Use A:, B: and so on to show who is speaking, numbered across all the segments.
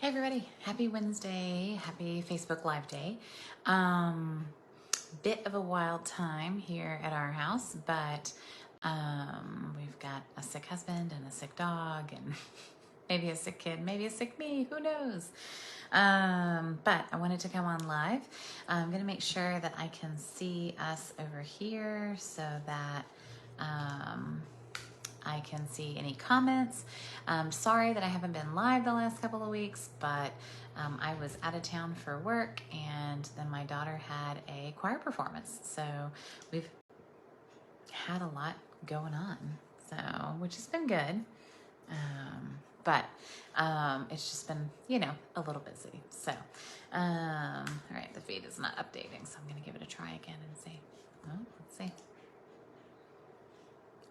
A: Hey everybody, happy Wednesday, happy Facebook Live day. Bit of a wild time here at our house, but we've got a sick husband and a sick dog and maybe a sick kid, maybe a sick me, who knows? But I wanted to come on live. I'm gonna make sure that I can see us over here so that I can see any comments. Sorry that I haven't been live the last couple of weeks, but I was out of town for work and then my daughter had a choir performance. So we've had a lot going on, so which has been good. But it's just been, a little busy. So, all right, the feed is not updating, so I'm gonna give it a try again and see. Oh, let's see.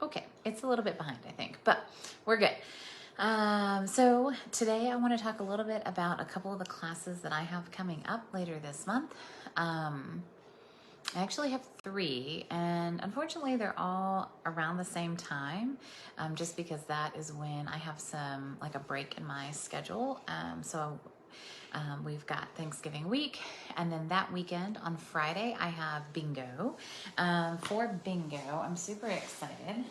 A: Okay, it's a little bit behind, I think, but we're good. So today I want to talk a little bit about a couple of the classes that I have coming up later this month. I actually have 3, and unfortunately they're all around the same time, just because that is when I have a break in my schedule. We've got Thanksgiving week, and then that weekend on Friday I have bingo. For bingo, I'm super excited.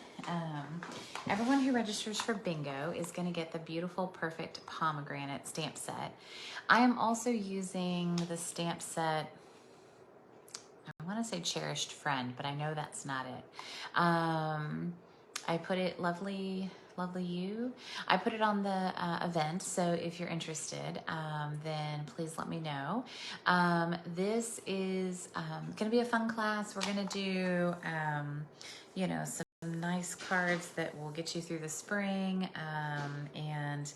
A: Everyone who registers for bingo is going to get the beautiful Perfect Pomegranate stamp set. I am also using the stamp set, I want to say Cherished Friend, but I know that's not it. I put it Lovely You. I put it on the event, so if you're interested, then please let me know. This is going to be a fun class. We're going to do, some nice cards that will get you through the spring, and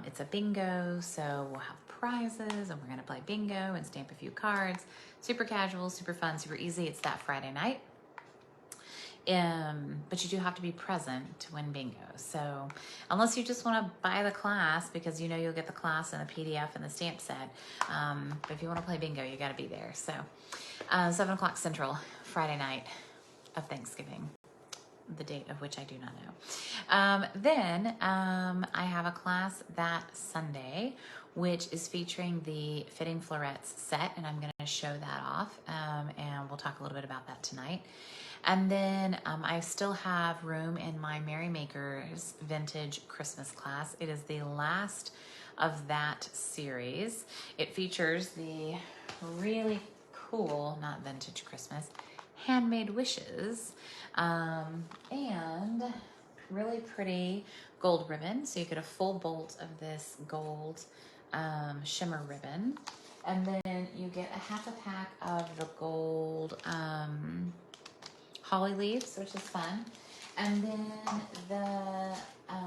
A: it's a bingo, so we'll have prizes, and we're going to play bingo and stamp a few cards. Super casual, super fun, super easy. It's that Friday night. But you do have to be present to win bingo. So unless you just want to buy the class because you'll get the class and the PDF and the stamp set, but if you want to play bingo, you got to be there. So 7 o'clock Central, Friday night of Thanksgiving, the date of which I do not know. Then I have a class that Sunday, which is featuring the Fitting Florets set, and I'm going to show that off, and we'll talk a little bit about that tonight. And then I still have room in my Merry Makers Vintage Christmas class. It is the last of that series. It features the really cool, not vintage Christmas, handmade wishes, and really pretty gold ribbon. So you get a full bolt of this gold shimmer ribbon. And then you get a half a pack of the gold holly leaves, which is fun. And then the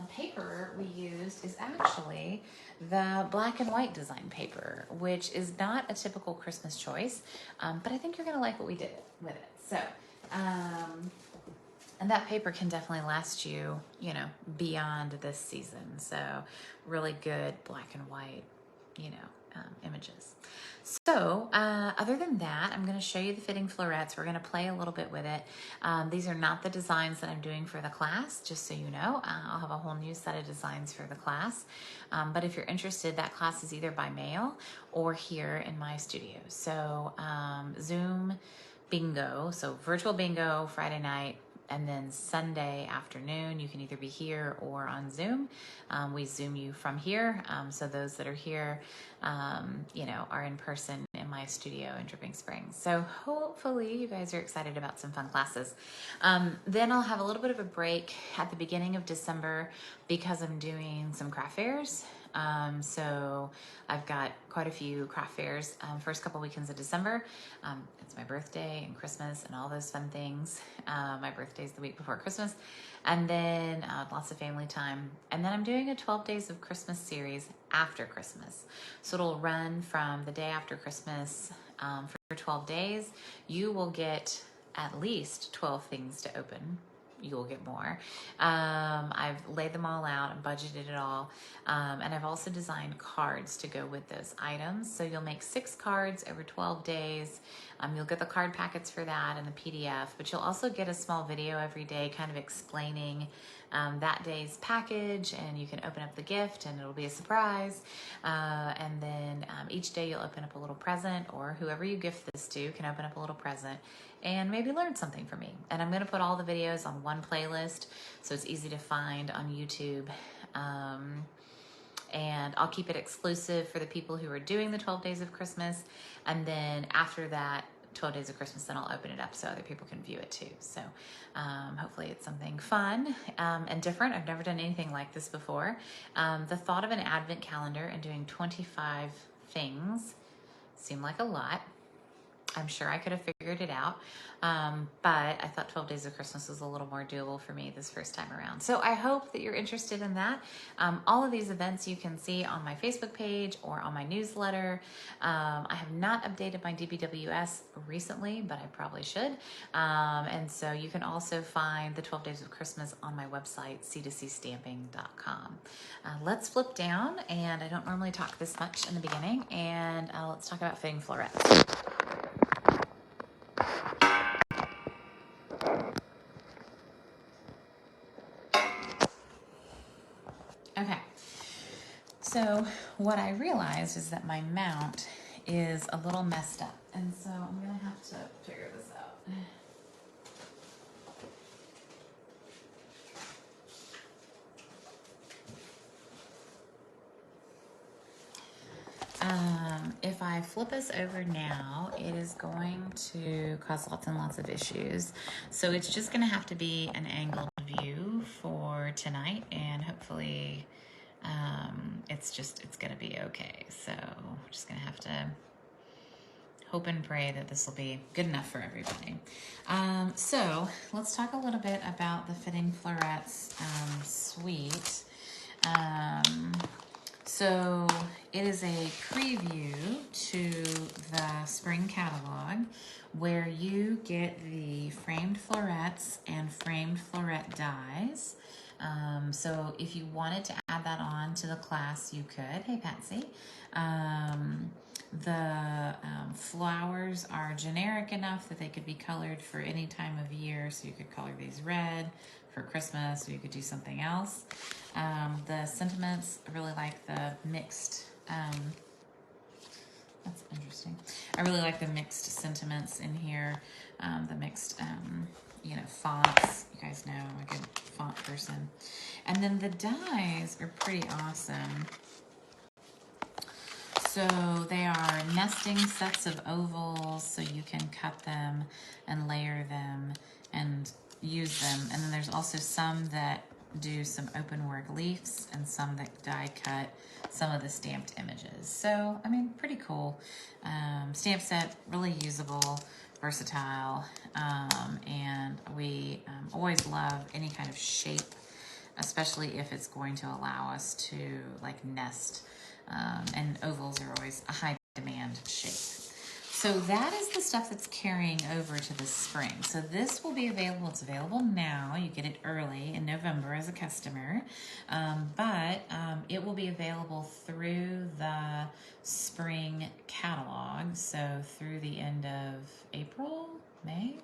A: paper we used is actually the black and white design paper, which is not a typical Christmas choice, but I think you're gonna like what we did with it. So, and that paper can definitely last you, beyond this season. So really good black and white, images. So other than that, I'm going to show you the Fitting Florets. We're going to play a little bit with it. These are not the designs that I'm doing for the class, just so you know. I'll have a whole new set of designs for the class. But if you're interested, that class is either by mail or here in my studio. So Zoom bingo, so virtual bingo Friday night, and then Sunday afternoon, you can either be here or on Zoom. We Zoom you from here. So those that are here, are in person in my studio in Dripping Springs. So hopefully you guys are excited about some fun classes. Then I'll have a little bit of a break at the beginning of December because I'm doing some craft fairs. So I've got quite a few craft fairs first couple weekends of December. It's my birthday and Christmas and all those fun things. My birthday's the week before Christmas, and then lots of family time. And then I'm doing a 12 Days of Christmas series after Christmas. So it'll run from the day after Christmas for 12 days. You will get at least 12 things to open. You will get more. I've laid them all out and budgeted it all. And I've also designed cards to go with those items. So you'll make 6 cards over 12 days. You'll get the card packets for that and the PDF, but you'll also get a small video every day kind of explaining that day's package, and you can open up the gift and it'll be a surprise. And then each day you'll open up a little present, or whoever you gift this to can open up a little present and maybe learn something from me. And I'm going to put all the videos on one playlist so it's easy to find on YouTube. And I'll keep it exclusive for the people who are doing the 12 days of Christmas. And then after that 12 days of Christmas, then I'll open it up so other people can view it too. So hopefully it's something fun and different. I've never done anything like this before. The thought of an advent calendar and doing 25 things seemed like a lot. I'm sure I could have figured it out, but I thought 12 Days of Christmas was a little more doable for me this first time around. So I hope that you're interested in that. All of these events you can see on my Facebook page or on my newsletter. I have not updated my DBWS recently, but I probably should. And so you can also find the 12 Days of Christmas on my website, c2cstamping.com. Let's flip down, and I don't normally talk this much in the beginning, and let's talk about fitting florets. Okay, so what I realized is that my mount is a little messed up, and so I'm gonna have to figure this out. If I flip us over now, it is going to cause lots and lots of issues. So it's just gonna have to be an angled view for tonight, and hopefully it's gonna be okay. So we're just gonna have to hope and pray that this will be good enough for everybody. So let's talk a little bit about the Fitting Florets suite. So it is a preview to the spring catalog where you get the framed florets and framed floret dies. So if you wanted to add that on to the class, you could. Hey, Patsy. The flowers are generic enough that they could be colored for any time of year. So you could color these red for Christmas, or you could do something else. The sentiments, I really like the mixed, that's interesting. I really like the mixed sentiments in here, the mixed, fonts. You guys know I'm a good font person. And then the dies are pretty awesome. So they are nesting sets of ovals, so you can cut them and layer them and use them. And then there's also some that do some open work leaves and some that die cut some of the stamped images. So, I mean, pretty cool. Stamp set, really usable, versatile, and we always love any kind of shape, especially if it's going to allow us to like nest. And ovals are always a high demand shape. So that is the stuff that's carrying over to the spring. So this will be available. It's available now. You get it early in November as a customer, but it will be available through the spring catalog. So through the end of April, May.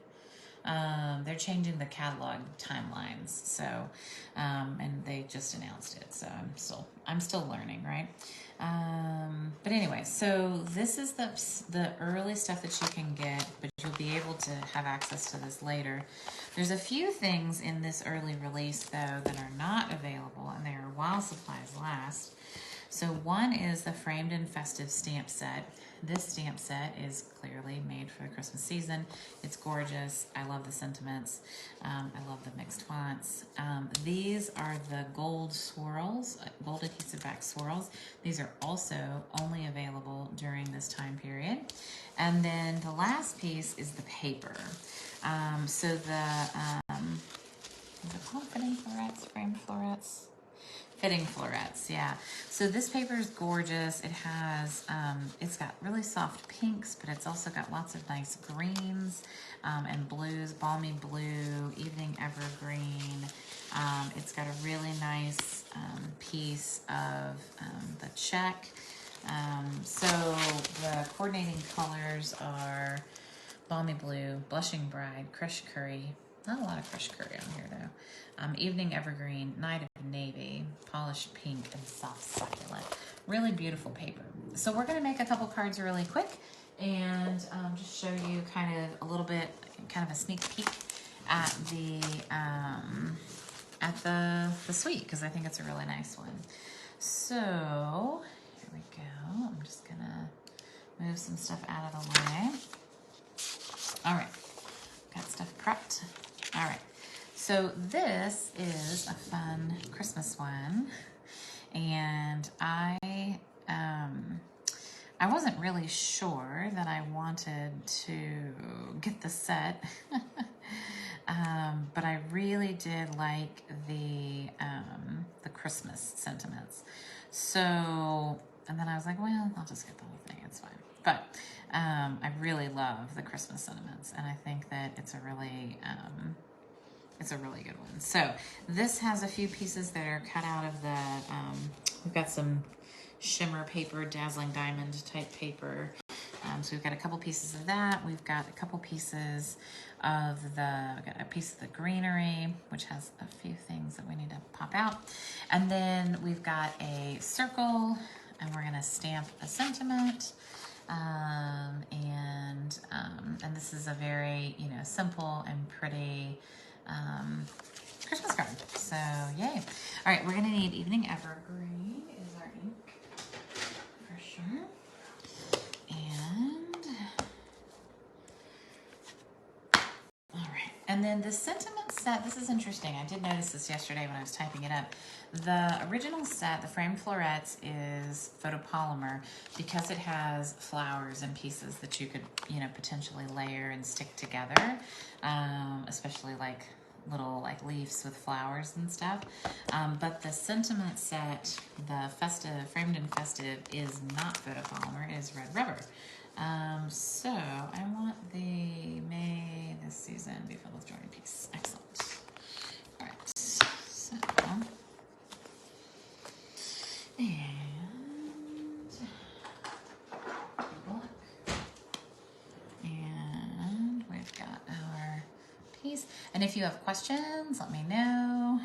A: They're changing the catalog timelines. So, and they just announced it. So I'm still learning, right? But anyway, so this is the early stuff that you can get, but you'll be able to have access to this later. There's a few things in this early release though that are not available, and they are while supplies last. So one is the framed and festive stamp set. This stamp set is clearly made for the Christmas season. It's gorgeous. I love the sentiments. I love the mixed fonts. These are the gold swirls, gold adhesive back swirls. These are also only available during this time period. And then the last piece is the paper. So is it called Fitting Florets, framed florets? Fitting Florets, yeah. So this paper is gorgeous. It has, it's got really soft pinks, but it's also got lots of nice greens and blues, balmy blue, evening evergreen. It's got a really nice piece of the check. So the coordinating colors are balmy blue, blushing bride, crushed curry, Not a lot of fresh curry on here though. Evening evergreen, night of navy, polished pink, and soft succulent. Really beautiful paper. So we're gonna make a couple cards really quick and just show you kind of a little bit, kind of a sneak peek at the suite, because I think it's a really nice one. So here we go. I'm just gonna move some stuff out of the way. All right, got stuff prepped. All right, so this is a fun Christmas one, and I wasn't really sure that I wanted to get the set, but I really did like the Christmas sentiments. So, and then I was like, well, I'll just get the whole thing, it's fine. But I really love the Christmas sentiments, and I think that it's a really good one. So this has a few pieces that are cut out of the, we've got some shimmer paper, dazzling diamond type paper. So we've got a couple pieces of that. We've got a couple pieces of we've got a piece of the greenery, which has a few things that we need to pop out. And then we've got a circle, and we're gonna stamp a sentiment. And this is a very, simple and pretty Christmas card. So yay. All right, we're gonna need Evening Evergreen is our ink for sure. And all right, and then the sentiment set, this is interesting. I did notice this yesterday when I was typing it up. The original set, the framed florets, is photopolymer because it has flowers and pieces that you could, potentially layer and stick together, especially like little leaves with flowers and stuff. But the sentiment set, the festive, framed and festive, is not photopolymer, it is red rubber. So I want the May this season be filled with joy and peace. Excellent. All right, so, and we've got our piece. And if you have questions, let me know.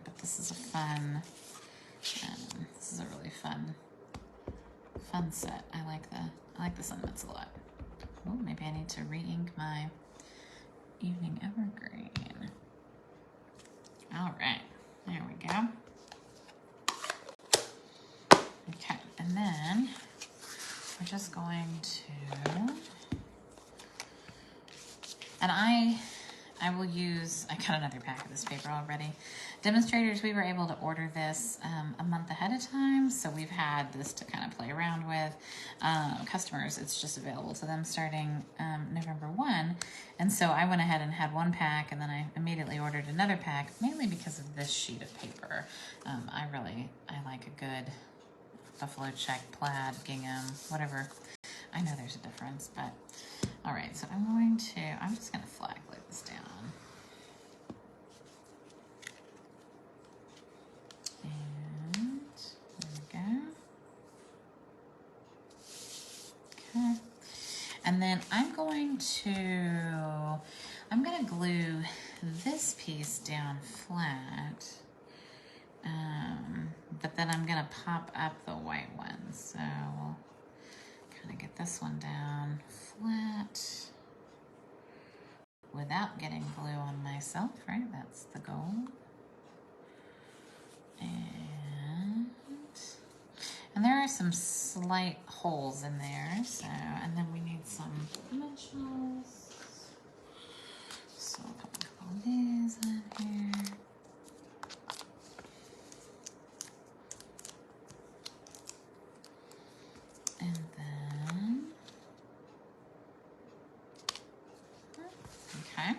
A: But this is a fun, this is a really fun set. I like the sentiments a lot. Oh, maybe I need to re-ink my Evening Evergreen. All right, there we go. Okay, and then we're just going to, and I will use, I got another pack of this paper already. Demonstrators, we were able to order this a month ahead of time, so we've had this to kind of play around with. Customers, it's just available to them starting November 1. And so I went ahead and had one pack, and then I immediately ordered another pack, mainly because of this sheet of paper. I like a good buffalo check, plaid, gingham, whatever. I know there's a difference, but all right, so I'm just gonna flag lay this down. And there we go. Okay. And then I'm gonna glue this piece down flat. But then I'm gonna pop up the white one. So we'll kind of get this one down flat without getting glue on myself, right? That's the goal. And there are some slight holes in there. So, and then we need some dimensionals. So I'll put a couple of these in here. And then, okay,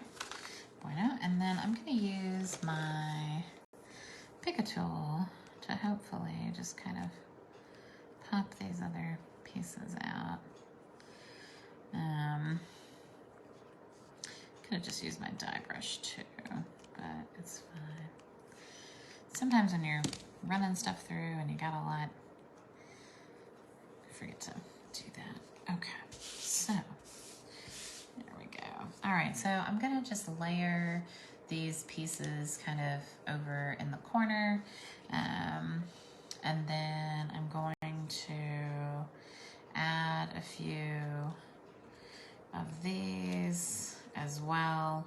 A: bueno. And then I'm gonna use my pick tool to hopefully just kind of pop these other pieces out. Could have just used my die brush too, but it's fine. Sometimes when you're running stuff through and you got a lot, forget to do that. Okay, so there we go. All right, right, so I'm gonna just layer these pieces kind of over in the corner. And then I'm going to add a few of these as well.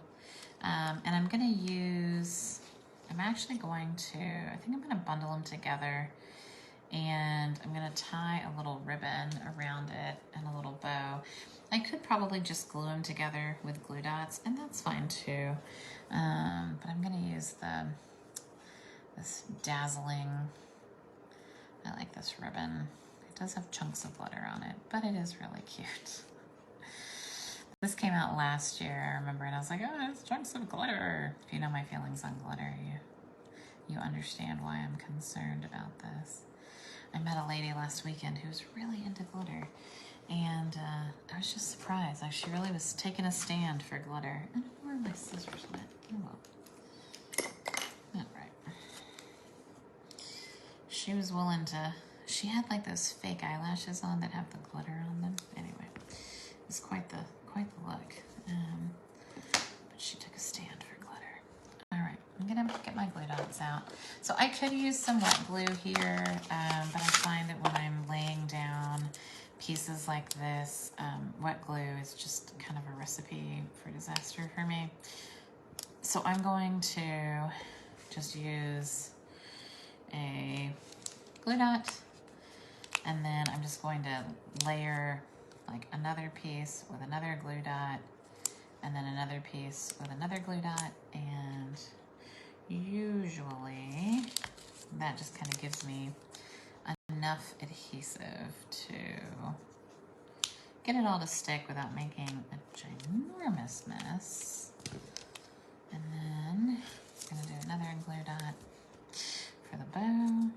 A: And I'm gonna use, I'm actually going to, I think I'm gonna bundle them together, and I'm gonna tie a little ribbon around it and a little bow. I could probably just glue them together with glue dots, and that's fine too. But I'm gonna use this dazzling, I like this ribbon. It does have chunks of glitter on it, but it is really cute. This came out last year, I remember, and I was like, oh, it's chunks of glitter. If you know my feelings on glitter, you understand why I'm concerned about this. I met a lady last weekend who was really into glitter, and I was just surprised. Like, she really was taking a stand for glitter. I don't know where my scissors went. Oh well. All right. She was willing to, she had like those fake eyelashes on that have the glitter on them. Anyway, it was quite the look. But she took a stand for glitter. All right, I'm gonna get my glue dots out. So I could use some wet glue here, but I find that when I'm laying down pieces like this, wet glue is just kind of a recipe for disaster for me. So I'm going to just use a glue dot, and then I'm just going to layer like another piece with another glue dot, and then another piece with another glue dot, and usually that just kind of gives me enough adhesive to get it all to stick without making a ginormous mess. And then I'm gonna do another glue dot for the bow.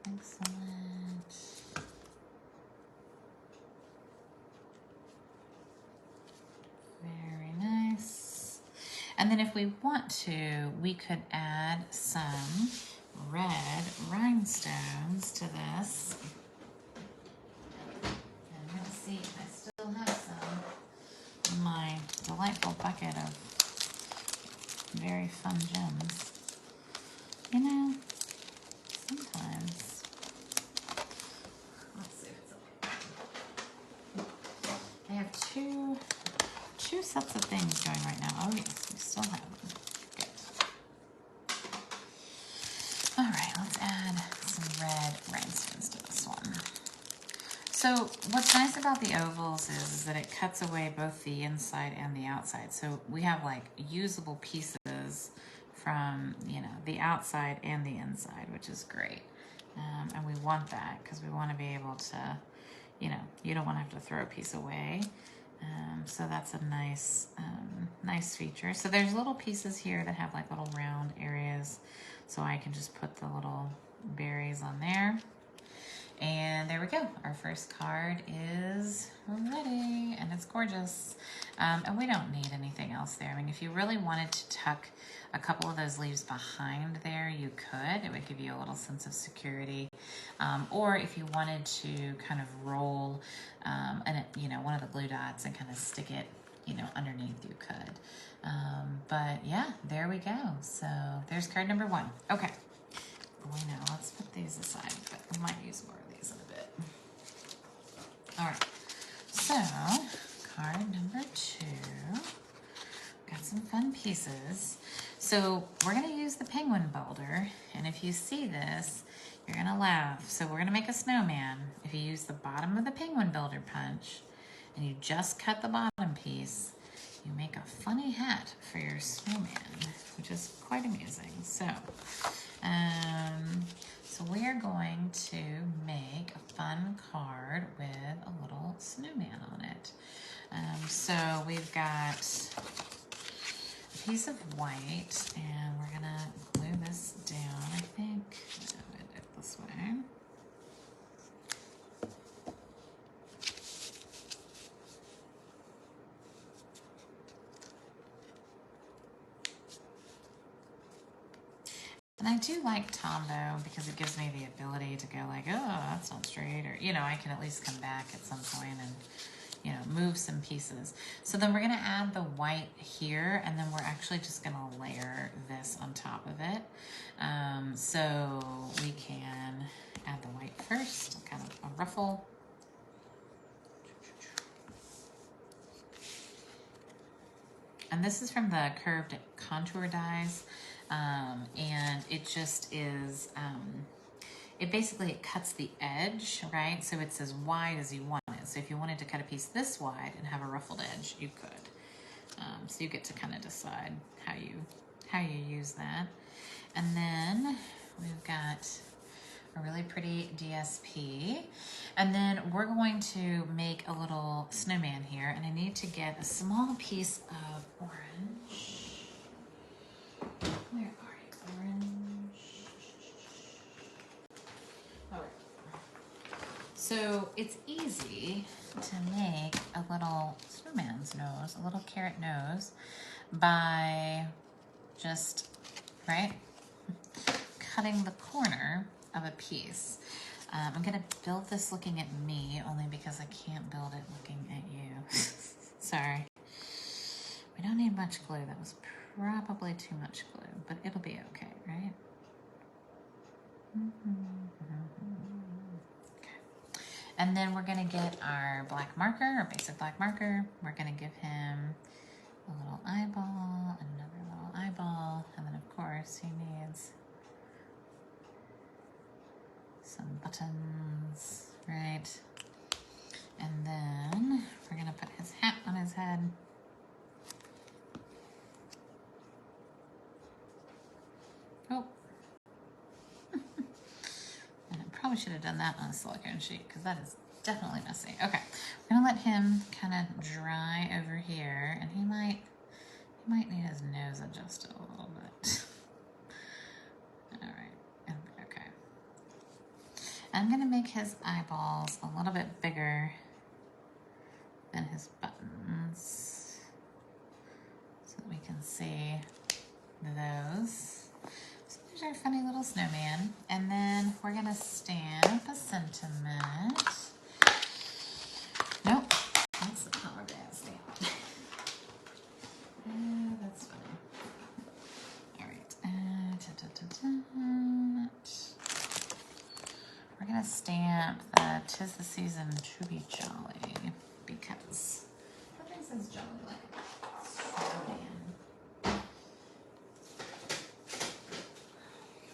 A: Excellent. Very nice. And then if we want to, we could add some red rhinestones to this. And I'm gonna see if I still have some in my delightful bucket of very fun gems. You know, sometimes, let's see if it's okay. I have two sets of things going right now. Oh yes, we still have them. Good. All right, let's add some red rhinestones to this one. So what's nice about the ovals is that it cuts away both the inside and the outside. So we have like usable pieces from, you know, the outside and the inside, which is great. And we want that because we want to be able to, you know, you don't want to have to throw a piece away. So that's a nice, nice feature. So there's little pieces here that have like little round areas. So I can just put the little berries on there. And there we go. Our first card is ready, and it's gorgeous. And we don't need anything else there. I mean, if you really wanted to tuck a couple of those leaves behind there, you could. It would give you a little sense of security. Or if you wanted to kind of roll, you know, one of the glue dots and kind of stick it, you know, underneath, you could. But yeah, there we go. So there's card number 1. Okay. Well, now let's put these aside, but we might use more of these in a bit. All right, so card number 2, got some fun pieces. So we're gonna use the penguin boulder, and if you see this, you're gonna laugh. So we're gonna make a snowman. If you use the bottom of the penguin builder punch, and you just cut the bottom piece, you make a funny hat for your snowman, which is quite amusing. So we are going to make a fun card with a little snowman on it. So we've got a piece of white, and we're gonna glue this down, I think. I'm gonna do it this way. And I do like Tombow because it gives me the ability to go like, oh, that's not straight, or, you know, I can at least come back at some point and, you know, move some pieces. So then we're gonna add the white here, and then we're actually just gonna layer this on top of it. So we can add the white first, kind of a ruffle. And this is from the Curved Contour Dies, and it just is, it basically cuts the edge, right? So it's as wide as you want it. So if you wanted to cut a piece this wide and have a ruffled edge, you could. So you get to kind of decide how you use that. And then we've got a really pretty DSP. And then we're going to make a little snowman here, and I need to get a small piece of orange. Where are you, orange? All right. So it's easy to make a little snowman's nose, a little carrot nose, by just, right, cutting the corner of a piece. I'm gonna build this looking at me, only because I can't build it looking at you. Sorry. We don't need much glue. That was probably too much glue, but it'll be okay, right? Okay. And then we're gonna get our black marker, our basic black marker. We're gonna give him a little eyeball, another little eyeball, and then of course he needs some buttons, right? And then we're gonna put his hat on his head. Oh. And I probably should have done that on a silicone sheet, because that is definitely messy. Okay, we're gonna let him kind of dry over here, and he might need his nose adjusted a little bit. All right, okay. I'm gonna make his eyeballs a little bit bigger than his buttons, so that we can see those. So there's our funny little snowman. And then we're gonna stamp a sentiment. Nope, that's the color dance stamp. That's funny. All right, we're gonna stamp the "'Tis the Season to be Jolly," because what makes this jolly like snowman?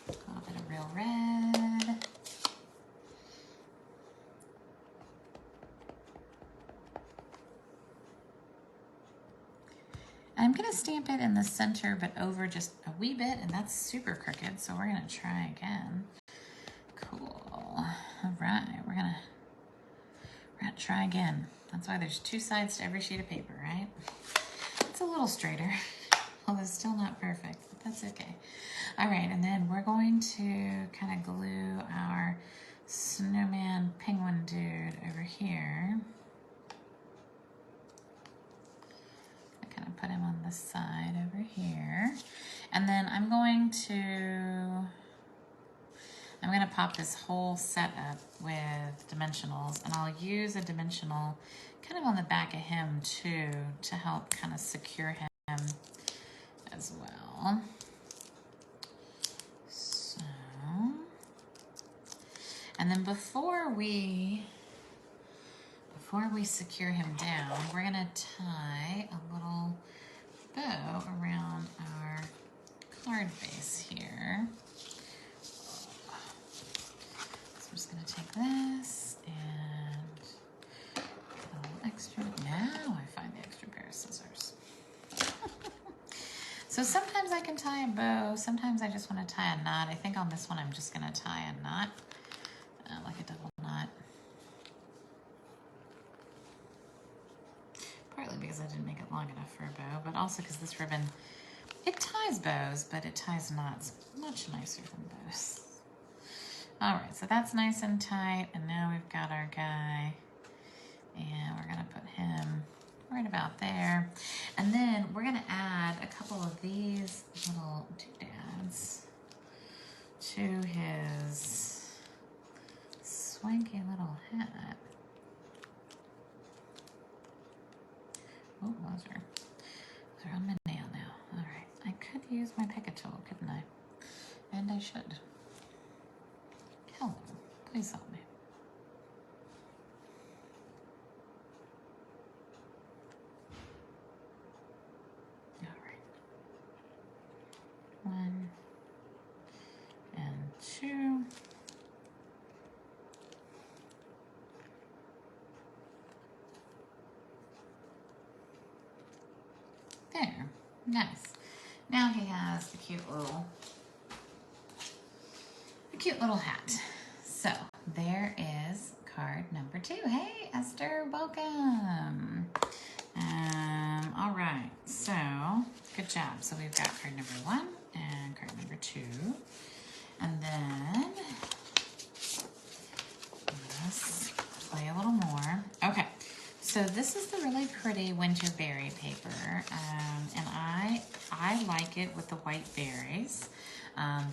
A: A little bit of real red. I'm gonna stamp it in the center, but over just a wee bit, and that's super crooked, so we're gonna try again. Cool. All right, we're gonna try again. That's why there's two sides to every sheet of paper, right? It's a little straighter, although still not perfect, but that's okay. All right, and then we're going to kind of glue our snowman penguin dude over here. I kind of put him on this side over here. And then I'm gonna pop this whole set up with dimensionals, and I'll use a dimensional kind of on the back of him too, to help kind of secure him as well. So, and then before we secure him down, we're gonna tie a little bow around our card base here. I'm just gonna take this and a little extra. Now I find the extra pair of scissors. So sometimes I can tie a bow, sometimes I just want to tie a knot. I think on this one I'm just gonna tie a knot, like a double knot. Partly because I didn't make it long enough for a bow, but also because this ribbon, it ties bows, but it ties knots much nicer than bows. All right, so that's nice and tight, and now we've got our guy, and we're gonna put him right about there. And then we're gonna add a couple of these little doodads to his swanky little hat. Oh, they're on my nail now. All right, I could use my Pick tool, couldn't I? And I should. Hello, please help me. All right. 1 and 2. There, nice. Now he has a cute little hat. So there is card number 2. Hey, Esther, welcome. All right, so good job. So we've got card number 1 and card number 2. And then let's play a little more. Okay, so this is the really pretty winter berry paper, and I like it with the white berries,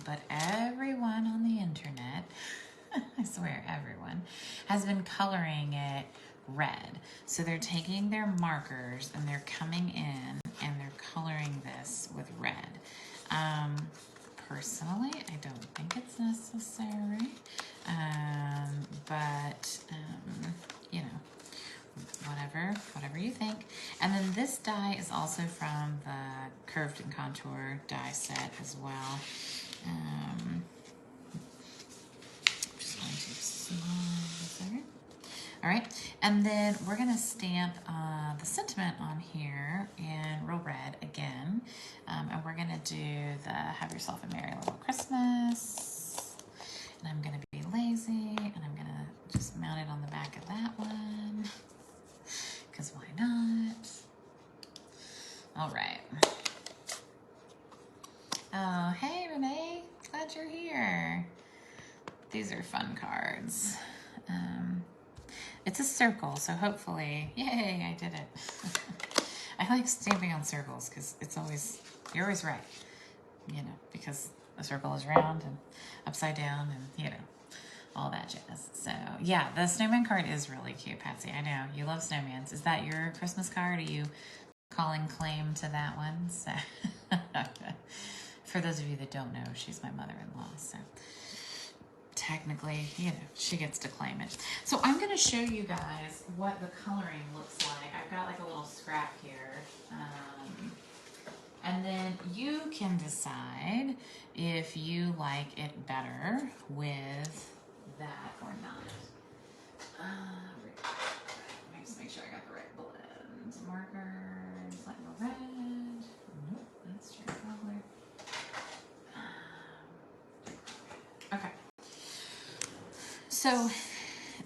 A: but everyone on the internet, I swear everyone, has been coloring it red. So they're taking their markers and they're coming in and they're coloring this with red. Personally, I don't think it's necessary, but you know, whatever you think. And then this die is also from the Curved and Contour die set as well. Just going to slide this over. All right, and then we're gonna stamp the sentiment on here in real red again, and we're gonna do the Have Yourself a Merry Little Christmas, and I'm gonna be lazy, and I'm gonna just mount it on the back of that one, because why not? All right. Oh, hey Renee, glad you're here. These are fun cards. It's a circle, so hopefully, yay, I did it. I like stamping on circles because you're always right, you know, because a circle is round and upside down and, you know, all that jazz. So, yeah, the snowman card is really cute, Patsy. I know, you love snowmans. Is that your Christmas card? Are you calling claim to that one? So, for those of you that don't know, she's my mother-in-law, so technically, you know, she gets to claim it. So I'm going to show you guys what the coloring looks like. I've got like a little scrap here. And then you can decide if you like it better with that or not. Let me just make sure I got the right blend. Markers, like red. Nope, that's your color. Okay. So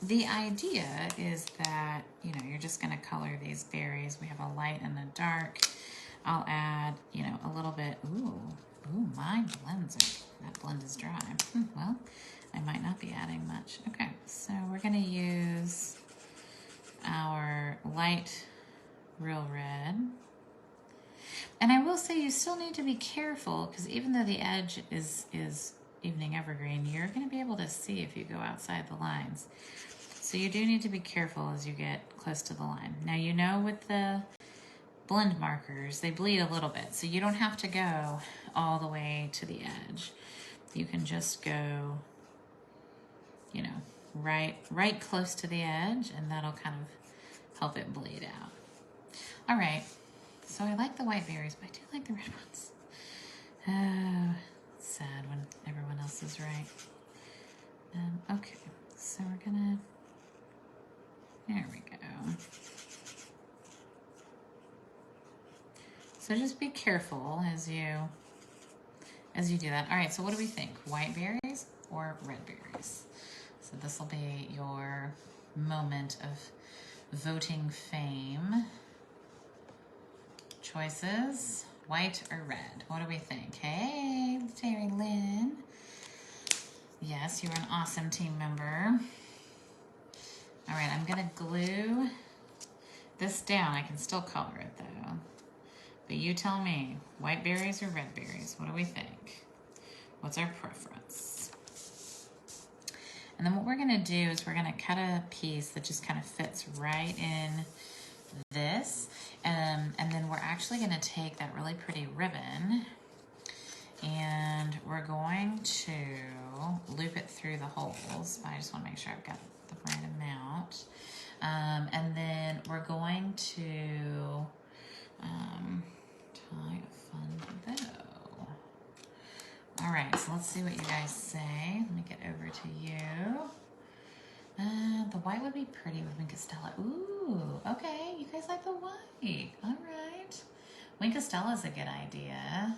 A: the idea is that, you know, you're just going to color these berries. We have a light and a dark. I'll add, you know, a little bit. Ooh, my blends that blend is dry. Well, I might not be adding much. Okay, so we're going to use our light real red. And I will say you still need to be careful because even though the edge is Evening Evergreen, you're going to be able to see if you go outside the lines. So you do need to be careful as you get close to the line. Now, you know, with the blend markers, they bleed a little bit, so you don't have to go all the way to the edge. You can just go, you know, right close to the edge, and that'll kind of help it bleed out. All right, so I like the white berries, but I do like the red ones. Sad when everyone else is right. Okay, so we're gonna, there we go. So just be careful as you do that. All right, so what do we think? White berries or red berries? So this will be your moment of voting fame. Choices. White or red? What do we think? Hey, Terry Lynn. Yes, you're an awesome team member. All right, I'm gonna glue this down. I can still color it though. But you tell me, white berries or red berries? What do we think? What's our preference? And then what we're gonna do is we're gonna cut a piece that just kind of fits right in this. And then we're actually going to take that really pretty ribbon and we're going to loop it through the holes. I just want to make sure I've got the right amount. And then we're going to tie a fun bow. All right, so let's see what you guys say. Let me get over to you. The white would be pretty with Winkostella. Ooh, okay, you guys like the white. All right. Winkostella's a good idea.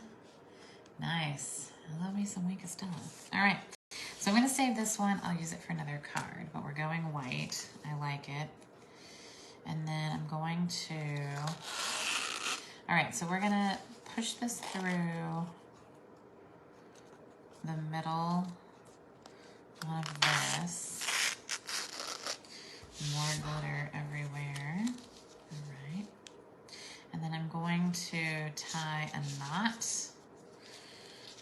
A: Nice. I love me some Winkostella. All right, so I'm gonna save this one. I'll use it for another card, but we're going white. I like it. And then I'm going to, all right, so we're gonna push this through the middle of this. More glitter everywhere. All right. And then I'm going to tie a knot.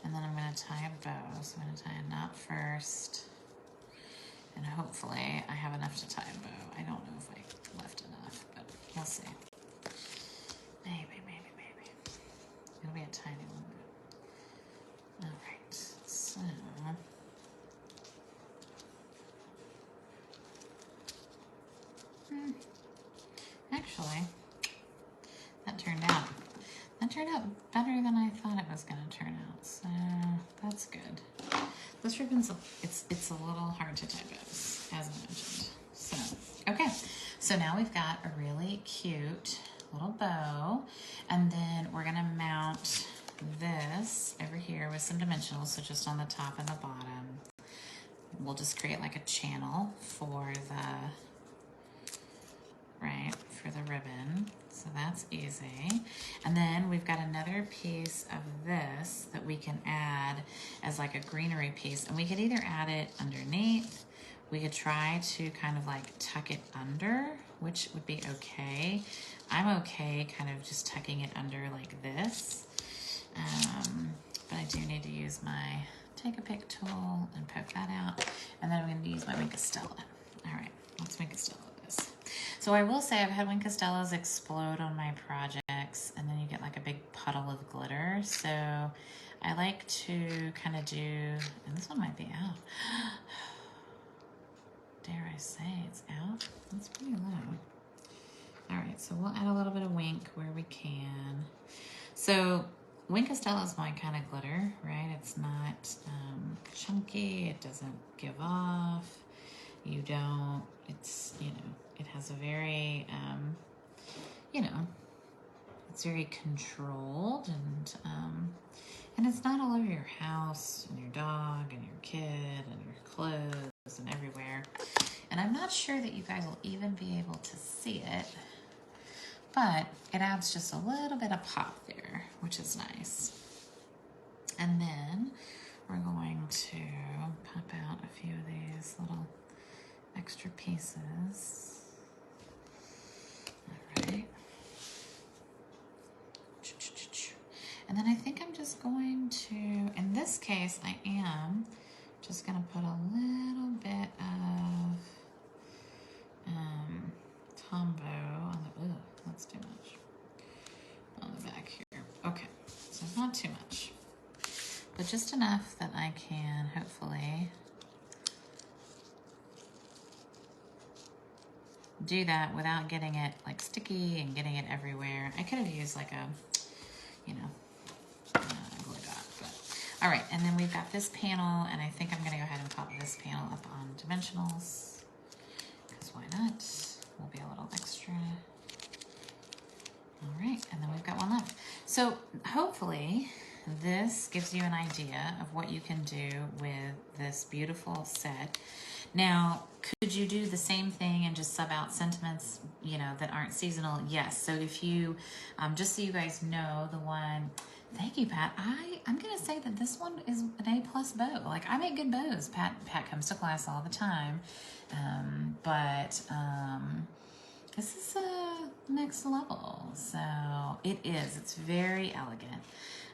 A: And then I'm going to tie a bow. So I'm going to tie a knot first. And hopefully I have enough to tie a bow. I don't know if I left enough, but we'll see. Maybe, maybe, maybe. It'll be a tiny one. All right. So... Actually, that turned out better than I thought it was going to turn out. So that's good. This ribbon's it's a little hard to tie bows, as I mentioned. So okay, so now we've got a really cute little bow, and then we're going to mount this over here with some dimensionals. So just on the top and the bottom, we'll just create like a channel for the ribbon. So that's easy. And then we've got another piece of this that we can add as like a greenery piece. And we could either add it underneath, we could try to kind of like tuck it under, which would be okay. I'm okay kind of just tucking it under like this. But I do need to use my take a pick tool and poke that out. And then I'm going to use my Winkostella. All right, let's Winkostella this. So I will say I've had Winkostellas explode on my projects, and then you get like a big puddle of glitter. So I like to kind of do, and this one might be out. Dare I say it's out? That's pretty low. All right, so we'll add a little bit of wink where we can. So Winkostella is my kind of glitter, right? It's not chunky. It doesn't give off. You don't, it's, you know, it has a very, you know, it's very controlled, and it's not all over your house and your dog and your kid and your clothes and everywhere. And I'm not sure that you guys will even be able to see it, but it adds just a little bit of pop there, which is nice. And then we're going to pop out a few of these little extra pieces. All right. And then I think I'm just going to, in this case, I am just going to put a little bit of Tombow on the, ooh, that's too much, on the back here. Okay, so not too much, but just enough that I can hopefully do that without getting it like sticky and getting it everywhere. I could have used like a, you know, glue dot, but all right. And then we've got this panel, and I think I'm gonna go ahead and pop this panel up on dimensionals, because why not? We'll be a little extra. All right, and then we've got one left. So hopefully this gives you an idea of what you can do with this beautiful set. Now, could you do the same thing and just sub out sentiments, you know, that aren't seasonal? Yes. So if you, just so you guys know, the one, thank you, Pat. I'm going to say that this one is an A+ bow. Like, I make good bows. Pat comes to class all the time. But this is next level. So it is. It's very elegant.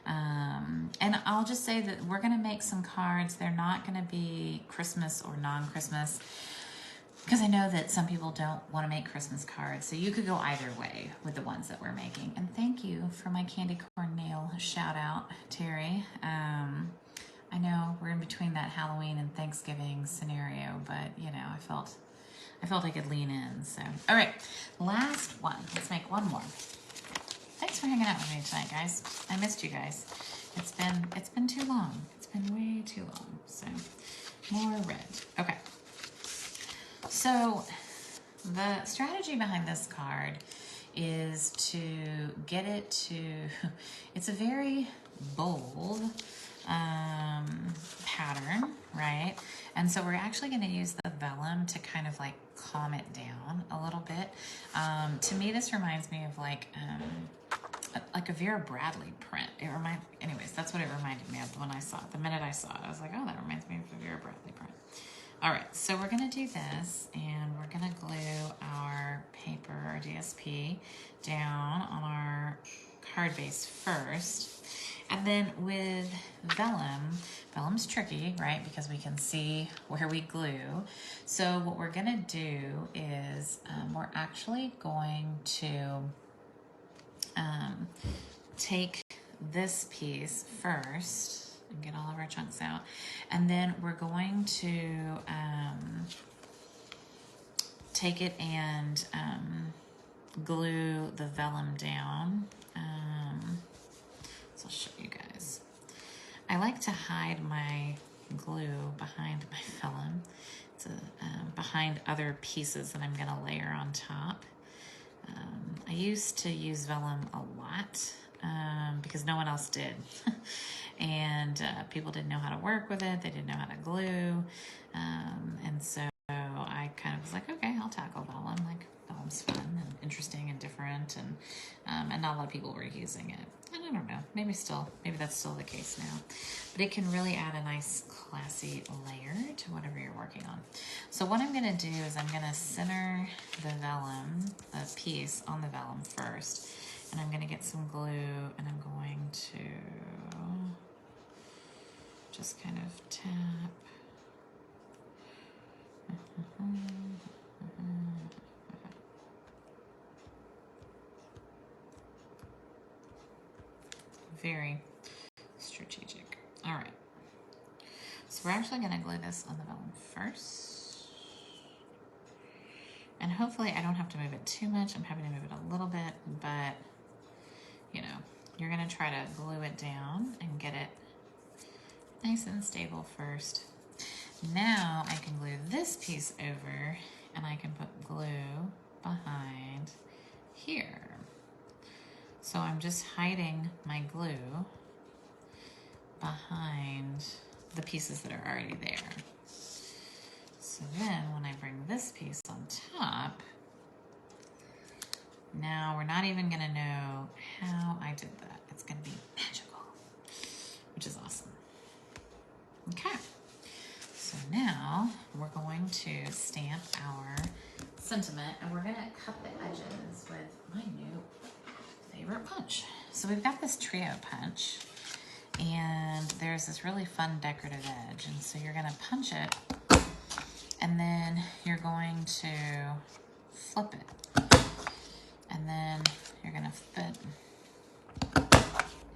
A: And I'll just say that we're going to make some cards. They're not going to be Christmas or non-Christmas. because I know that some people don't want to make Christmas cards, so you could go either way with the ones that we're making. And thank you for my candy corn nail shout out, Terry. I know we're in between that Halloween and Thanksgiving scenario, but you know, I felt I could lean in. So, all right, last one. Let's make one more. Thanks for hanging out with me tonight, guys. I missed you guys. It's been too long. It's been way too long. So, more red. Okay. So, the strategy behind this card is to get it to, it's a very bold pattern, right? And so we're actually going to use the vellum to kind of like calm it down a little bit. To me, this reminds me of like a Vera Bradley print. Anyways, that's what it reminded me of when I saw it. The minute I saw it, I was like, oh, that reminds me of a Vera Bradley print. All right, so we're gonna do this, and we're gonna glue our paper, our DSP, down on our card base first. And then with vellum's tricky, right? Because we can see where we glue. So what we're gonna do is we're actually going to take this piece first and get all of our chunks out. And then we're going to take it and glue the vellum down. So I'll show you guys. I like to hide my glue behind my vellum. It's behind other pieces that I'm gonna layer on top. I used to use vellum a lot because no one else did. And people didn't know how to work with it. They didn't know how to glue. And so I kind of was like, okay, I'll tackle vellum. Like, vellum's fun and interesting and different. And not a lot of people were using it. And I don't know, maybe that's still the case now. But it can really add a nice classy layer to whatever you're working on. So what I'm gonna do is I'm gonna center the vellum, the piece on the vellum first. And I'm gonna get some glue and I'm going to just kind of tap. Very strategic. All right. So we're actually gonna glue this on the vellum first. And hopefully I don't have to move it too much. I'm having to move it a little bit, but you know, you're gonna try to glue it down and get it nice and stable first. Now I can glue this piece over and I can put glue behind here. So I'm just hiding my glue behind the pieces that are already there. So then when I bring this piece on top, now we're not even gonna know how I did that. It's gonna be magical, which is awesome. Okay, so now we're going to stamp our sentiment and we're gonna cut the edges with my new favorite punch. So we've got this trio punch and there's this really fun decorative edge. And so you're gonna punch it and then you're going to flip it. And then you're gonna fit,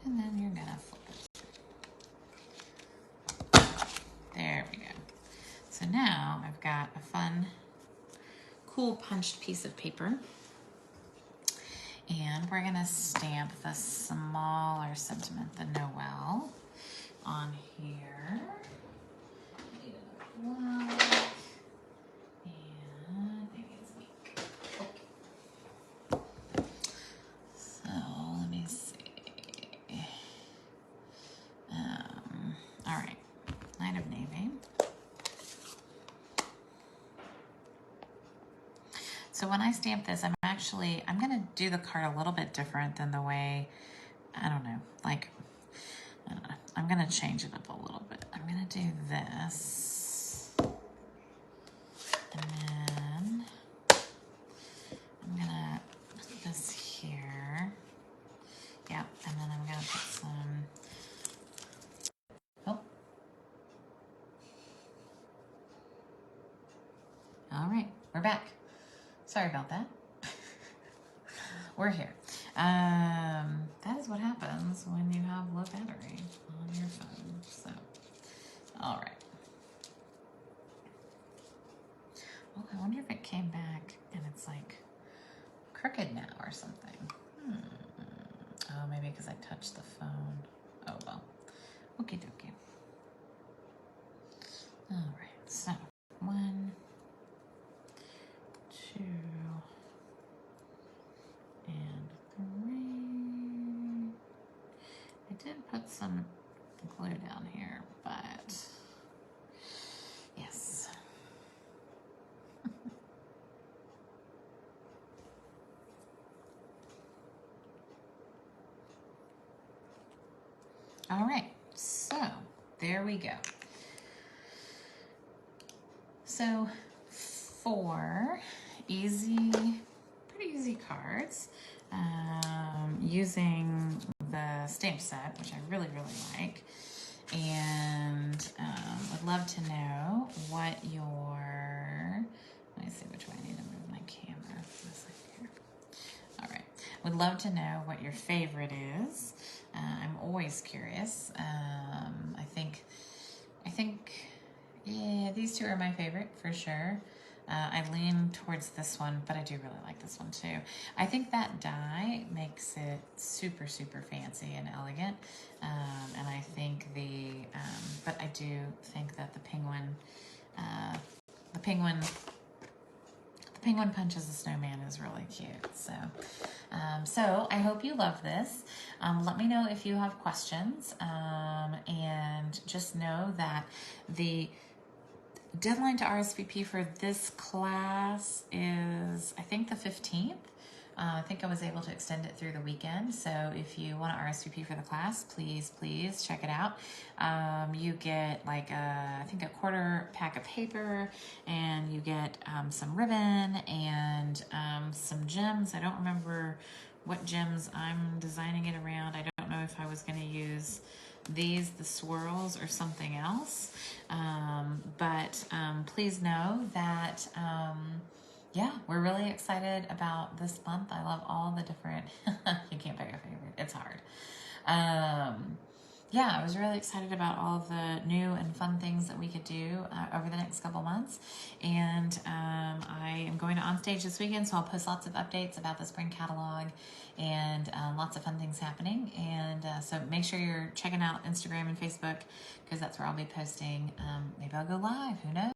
A: and then you're gonna flip it. There we go. So now I've got a fun, cool punched piece of paper. And we're gonna stamp the smaller sentiment, the Noel, on here. I need another black. And maybe it's weak. Okay. So let me see. All right, Night of Navy. So when I stamp this, I'm gonna do the card a little bit different than the way, I don't know, I'm gonna change it up a little bit. I'm gonna do this, and then I'm gonna put this here. Yeah, and then I'm gonna put some, All right, we're back. Sorry about that. We're here. That is what happens when you have low battery on your phone. So, all right. Well, I wonder if it came back and it's like crooked now or something. Oh, maybe because I touched the phone. Oh, well. Okie dokie. All right, so 1, 2, and 3. I did put some glue down here, but yes. All right, so there we go. So 4 pretty easy cards using the stamp set, which I really, really like. And would love to know what your, let me see which way I need to move my camera. This side here. All right. Would love to know what your favorite is. I'm always curious. I think, yeah, these 2 are my favorite for sure. I lean towards this one, but I do really like this one too. I think that die makes it super, super fancy and elegant. And I think but I do think that the penguin punches a snowman is really cute. So I hope you love this. Let me know if you have questions, and just know that the deadline to RSVP for this class is, I think, the 15th. I think I was able to extend it through the weekend. So if you want to RSVP for the class, please check it out. You get like I think a quarter pack of paper, and you get some ribbon and some gems. I don't remember what gems I'm designing it around. I don't know if I was going to use the swirls or something else. But please know that yeah, we're really excited about this month. I love all the different, you can't pick a favorite, it's hard. Yeah, I was really excited about all of the new and fun things that we could do over the next couple months. And I am going to Onstage this weekend, so I'll post lots of updates about the spring catalog and lots of fun things happening. And so make sure you're checking out Instagram and Facebook, because that's where I'll be posting. Maybe I'll go live, who knows?